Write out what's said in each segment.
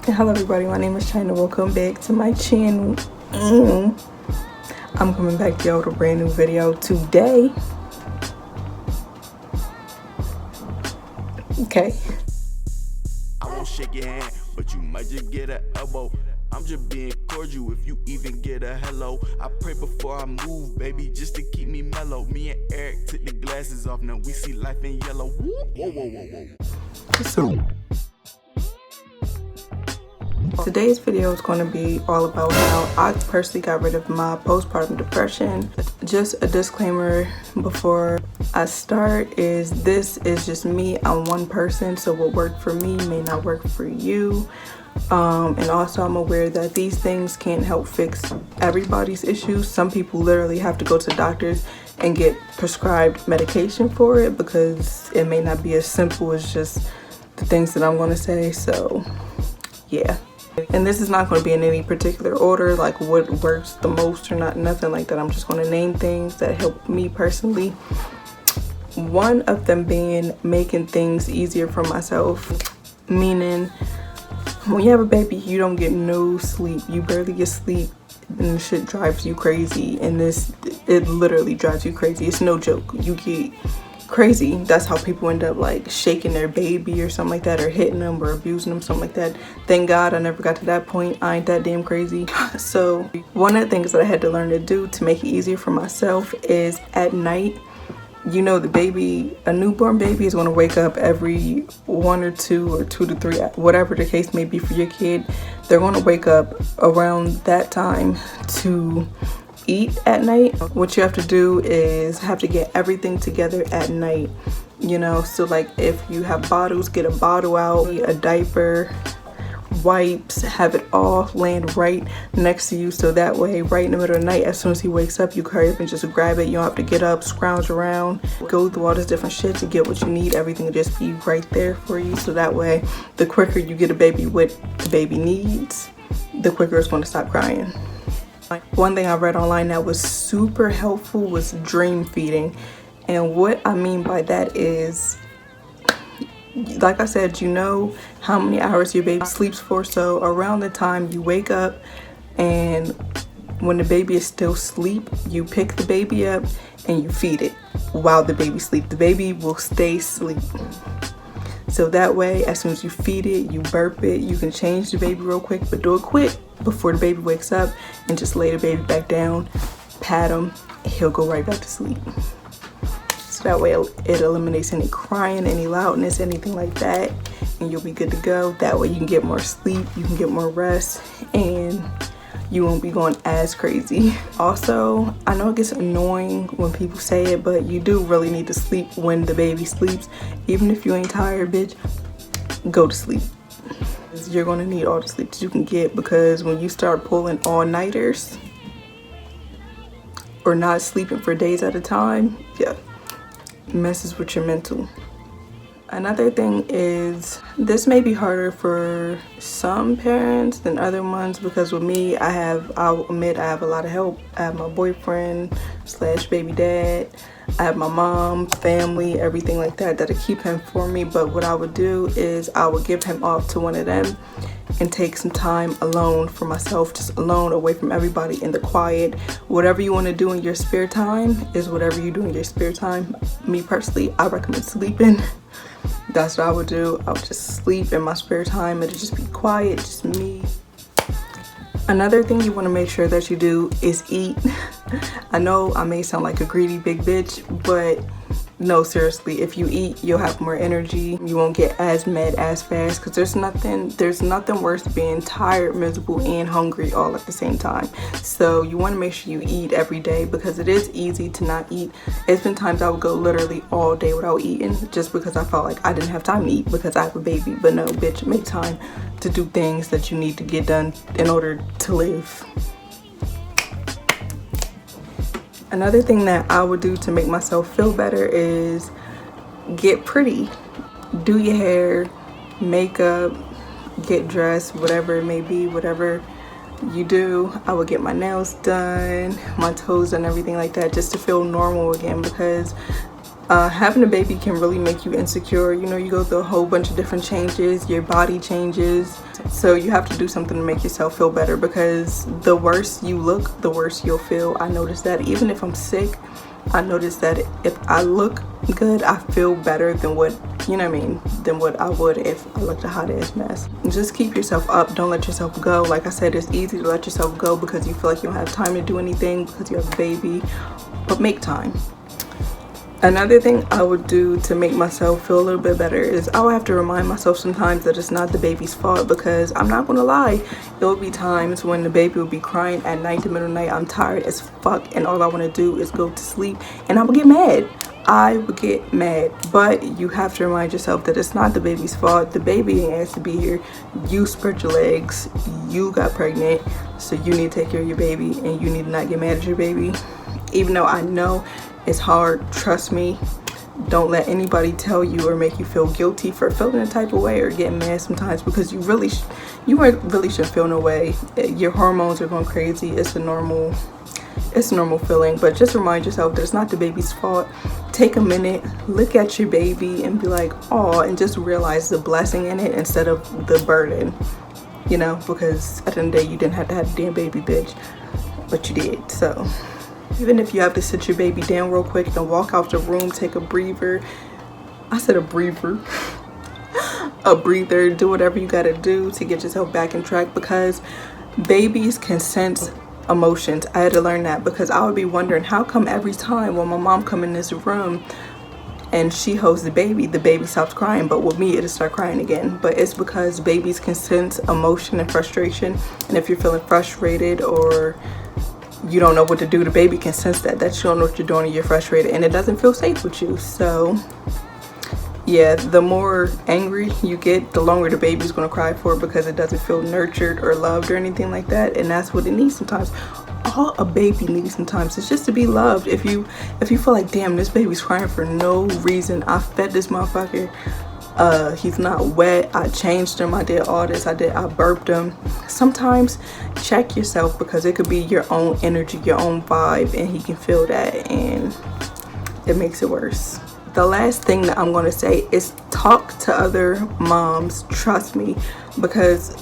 Hello everybody, my name is China. Welcome back to my channel. I'm coming back to y'all with a brand new video today. Okay. I won't shake your hand, but you might just get an elbow. I'm just being cordial if you even get a hello. I pray before I move, baby, just to keep me mellow. Me and Eric took the glasses off, now we see life in yellow. Whoa, whoa, whoa, whoa. So today's video is going to be all about how I personally got rid of my postpartum depression. Just a disclaimer before I start is this is just me. I'm one person, so what worked for me may not work for you. And also I'm aware that these things can't help fix everybody's issues. Some people literally have to go to doctors and get prescribed medication for it because it may not be as simple as just the things that I'm going to say. So yeah. And this is not going to be in any particular order, like what works the most or not, nothing like that. I'm just going to name things that help me personally. One of them being making things easier for myself, meaning when you have a baby, you don't get no sleep. You barely get sleep and the shit drives you crazy. And it literally drives you crazy. It's no joke. You get crazy. That's how people end up like shaking their baby or something like that, or hitting them or abusing them, something like that. Thank God I never got to that point. I ain't that damn crazy. So one of the things that I had to learn to do to make it easier for myself is at night, you know, the baby, a newborn baby is going to wake up every 1 or 2 or 2 to 3, whatever the case may be for your kid. They're going to wake up around that time to eat at night. What you have to do is have to get everything together at night, you know. So like if you have bottles, get a bottle out, a diaper, wipes, have it all land right next to you, so that way right in the middle of the night, as soon as he wakes up, you hurry up and just grab it. You don't have to get up, scrounge around, go through all this different shit to get what you need. Everything will just be right there for you, so that way the quicker you get a baby what the baby needs, the quicker it's going to stop crying. One thing I read online that was super helpful was dream feeding. And what I mean by that is, like I said, you know how many hours your baby sleeps for. So around the time you wake up and when the baby is still asleep, you pick the baby up and you feed it while the baby sleeps. The baby will stay asleep. So that way, as soon as you feed it, you burp it, you can change the baby real quick, but do it quick before the baby wakes up, and just lay the baby back down, pat him, he'll go right back to sleep. So that way it eliminates any crying, any loudness, anything like that, and you'll be good to go. That way you can get more sleep, you can get more rest, and you won't be going as crazy. Also, I know it gets annoying when people say it, but you do really need to sleep when the baby sleeps. Even if you ain't tired, bitch, go to sleep. You're gonna need all the sleep that you can get, because when you start pulling all-nighters or not sleeping for days at a time, yeah, it messes with your mental. Another thing is, this may be harder for some parents than other ones, because with me, I'll admit I have a lot of help. I have my boyfriend / baby dad. I have my mom, family, everything like that that'll keep him for me. But what I would do is I would give him off to one of them and take some time alone for myself, just alone, away from everybody, in the quiet. Whatever you want to do in your spare time is whatever you do in your spare time. Me personally, I recommend sleeping. That's what I would do. I would just sleep in my spare time. It'd just be quiet, just me. Another thing you want to make sure that you do is eat. I know I may sound like a greedy big bitch, but no, seriously, if you eat, you'll have more energy. You won't get as mad as fast, because there's nothing worse than being tired, miserable, and hungry all at the same time. So you want to make sure you eat every day, because it is easy to not eat. It's been times I would go literally all day without eating just because I felt like I didn't have time to eat because I have a baby. But no, bitch, make time to do things that you need to get done in order to live. Another thing that I would do to make myself feel better is get pretty. Do your hair, makeup, get dressed, whatever it may be, whatever you do. I would get my nails done, my toes done, everything like that, just to feel normal again, because Having a baby can really make you insecure. You know, you go through a whole bunch of different changes, your body changes, so you have to do something to make yourself feel better, because the worse you look, the worse you'll feel. I noticed that even if I'm sick, I noticed that if I look good, I feel better than what, you know what I mean, than what I would if I looked a hot ass mess. Just keep yourself up. Don't let yourself go. Like I said, it's easy to let yourself go because you feel like you don't have time to do anything because you have a baby, but make time. Another thing I would do to make myself feel a little bit better is I would have to remind myself sometimes that it's not the baby's fault, because I'm not gonna lie, there will be times when the baby will be crying at night, the middle of the night, I'm tired as fuck and all I want to do is go to sleep, and I would get mad. I would get mad. But you have to remind yourself that it's not the baby's fault. The baby ain't asked to be here. You spread your legs, you got pregnant, so you need to take care of your baby, and you need to not get mad at your baby. Even though I know it's hard, trust me. Don't let anybody tell you or make you feel guilty for feeling a type of way or getting mad sometimes, because you really shouldn't feel no way. Your hormones are going crazy. It's a normal feeling, but just remind yourself that it's not the baby's fault. Take a minute, look at your baby and be like, oh, and just realize the blessing in it instead of the burden, you know, because at the end of the day, you didn't have to have a damn baby, bitch, but you did. So even if you have to sit your baby down real quick and walk out the room, take a breather. I said a breather. A breather. Do whatever you gotta do to get yourself back in track, because babies can sense emotions. I had to learn that, because I would be wondering how come every time when my mom come in this room and she holds the baby stops crying, but with me it'll start crying again. But it's because babies can sense emotion and frustration, and if you're feeling frustrated or you don't know what to do, the baby can sense that you don't know what you're doing and you're frustrated, and it doesn't feel safe with you. So yeah, the more angry you get, the longer the baby's gonna cry for, because it doesn't feel nurtured or loved or anything like that. And that's what it needs sometimes. All a baby needs sometimes is just to be loved. If you feel like, damn, this baby's crying for no reason, I fed this motherfucker, he's not wet, I changed him, I did all this, I burped him. Sometimes check yourself, because it could be your own energy, your own vibe, and he can feel that and it makes it worse. The last thing that I'm going to say is talk to other moms. Trust me, because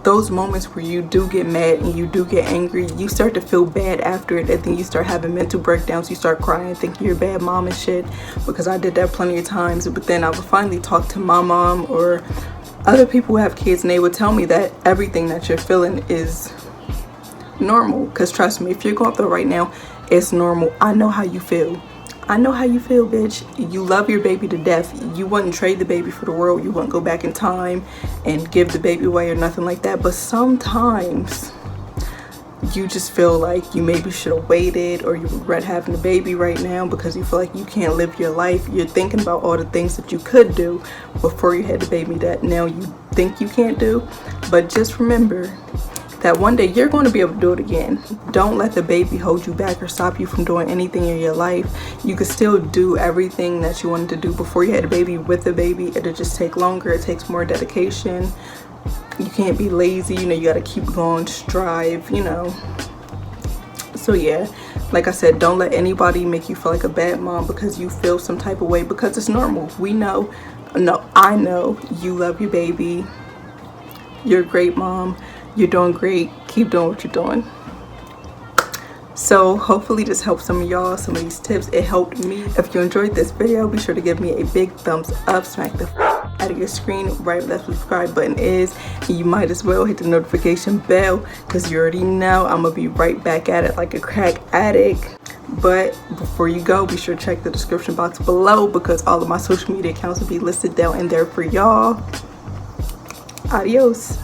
those moments where you do get mad and you do get angry, you start to feel bad after it, and then you start having mental breakdowns. You start crying, thinking you're a bad mom and shit, because I did that plenty of times. But then I would finally talk to my mom or other people who have kids, and they would tell me that everything that you're feeling is normal. Because trust me, if you're going through it right now, it's normal. I know how you feel. I know how you feel, bitch. You love your baby to death. You wouldn't trade the baby for the world. You wouldn't go back in time and give the baby away or nothing like that. But sometimes you just feel like you maybe should have waited, or you regret having a baby right now because you feel like you can't live your life. You're thinking about all the things that you could do before you had the baby that now you think you can't do. But just remember that one day you're going to be able to do it again. Don't let the baby hold you back or stop you from doing anything in your life. You can still do everything that you wanted to do before you had a baby with the baby. It'll just take longer. It takes more dedication. You can't be lazy. You know, you got to keep going, strive, you know. So yeah, like I said, don't let anybody make you feel like a bad mom because you feel some type of way, because it's normal. We know, no, I know you love your baby. You're a great mom. You're doing great. Keep doing what you're doing. So hopefully this helps some of y'all. Some of these tips, it helped me. If you enjoyed this video, be sure to give me a big thumbs up. Smack the out of your screen right where that subscribe button is, and you might as well hit the notification bell, because you already know I'm gonna be right back at it like a crack addict. But before you go, be sure to check the description box below, because all of my social media accounts will be listed down in there for y'all. Adios.